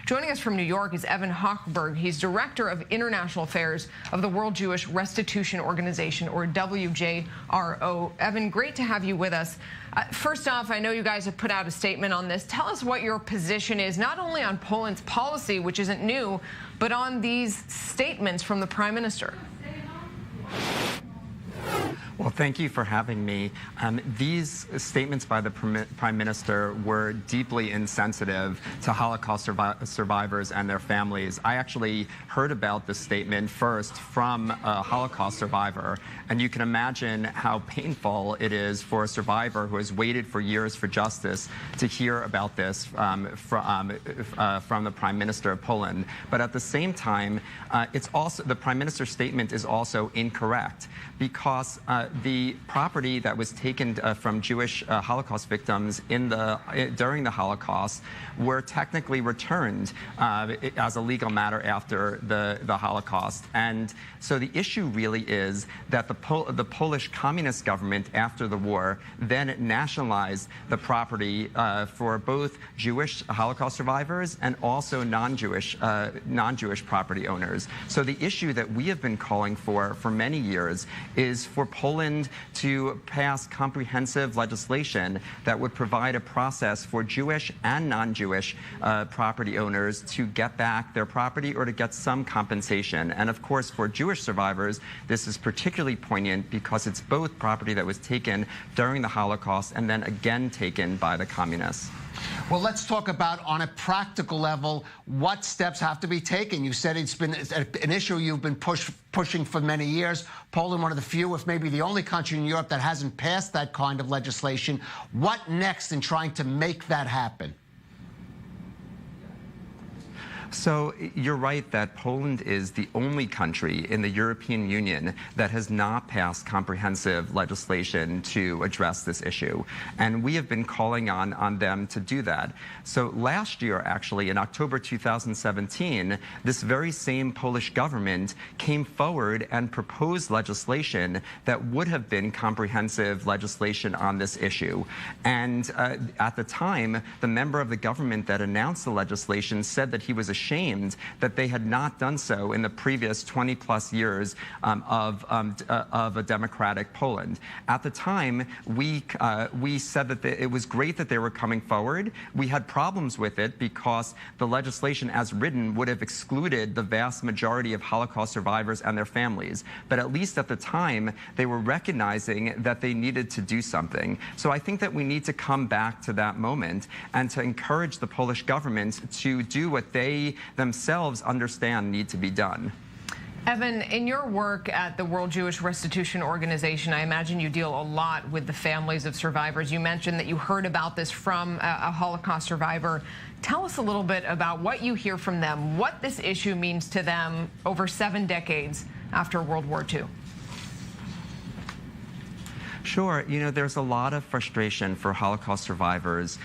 Joining us from New York is Evan Hochberg. He's Director of International Affairs of the World Jewish Restitution Organization, or WJRO. Evan, great to have you with us. First off, I know you guys have put out a statement on this. Tell us what your position is, not only on Poland's policy, which isn't new, but on these statements from the Prime Minister. Well, thank you for having me. These statements by the Prime Minister were deeply insensitive to Holocaust survivors and their families. I actually heard about this statement first from a Holocaust survivor, and you can imagine how painful it is for a survivor who has waited for years for justice to hear about this from the Prime Minister of Poland. But at the same time, the Prime Minister's statement is also incorrect, because the property that was taken from Jewish Holocaust victims during the Holocaust were technically returned as a legal matter after the Holocaust. And so the issue really is that the Polish communist government after the war then nationalized the property for both Jewish Holocaust survivors and also non-Jewish property owners. So the issue that we have been calling for many years is for Poland to pass comprehensive legislation that would provide a process for Jewish and non-Jewish property owners to get back their property or to get some compensation. And of course, for Jewish survivors, this is particularly poignant because it's both property that was taken during the Holocaust and then again taken by the communists. Well, let's talk about, on a practical level, what steps have to be taken. You said it's been an issue you've been pushing for many years. Poland, one of the few, if maybe the only country in Europe that hasn't passed that kind of legislation. What next in trying to make that happen? So you're right that Poland is the only country in the European Union that has not passed comprehensive legislation to address this issue. And we have been calling on them to do that. So last year, actually, in October 2017, this very same Polish government came forward and proposed legislation that would have been comprehensive legislation on this issue. And at the time, the member of the government that announced the legislation said that he was ashamed that they had not done so in the previous 20-plus years of a democratic Poland. At the time, we said that it was great that they were coming forward. We had problems with it because the legislation as written would have excluded the vast majority of Holocaust survivors and their families. But at least at the time, they were recognizing that they needed to do something. So I think that we need to come back to that moment and to encourage the Polish government to do what they themselves understand need to be done. Evan, in your work at the World Jewish Restitution Organization, I imagine you deal a lot with the families of survivors. You mentioned that you heard about this from a Holocaust survivor. Tell us a little bit about what you hear from them, what this issue means to them over 7 decades after World War II. Sure. You know, there's a lot of frustration for Holocaust survivors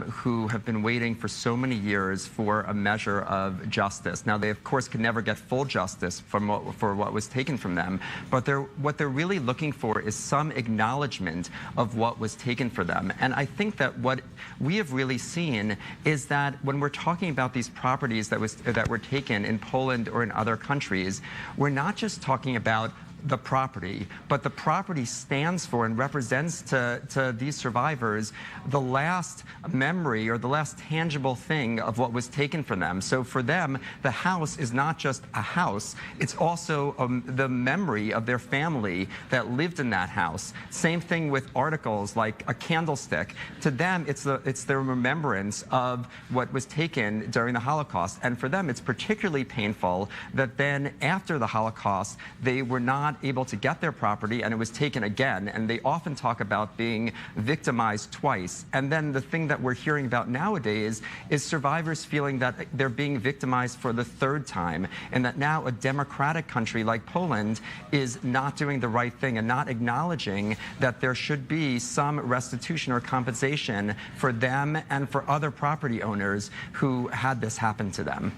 who have been waiting for so many years for a measure of justice. Now, they, of course, could never get full justice for what was taken from them, but what they're really looking for is some acknowledgement of what was taken from them. And I think that what we have really seen is that when we're talking about these properties that were taken in Poland or in other countries, we're not just talking about the property, but the property stands for and represents to these survivors the last memory or the last tangible thing of what was taken from them. So for them, the house is not just a house, it's also the memory of their family that lived in that house. Same thing with articles like a candlestick. To them, it's their remembrance of what was taken during the Holocaust. And for them, it's particularly painful that then after the Holocaust, they were not able to get their property and it was taken again. And they often talk about being victimized twice. And then the thing that we're hearing about nowadays is survivors feeling that they're being victimized for the 3rd time, and that now a democratic country like Poland is not doing the right thing and not acknowledging that there should be some restitution or compensation for them and for other property owners who had this happen to them.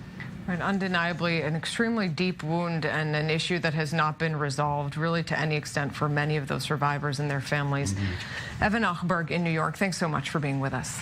Right, undeniably an extremely deep wound and an issue that has not been resolved really to any extent for many of those survivors and their families. Evan Hochberg in New York, thanks so much for being with us.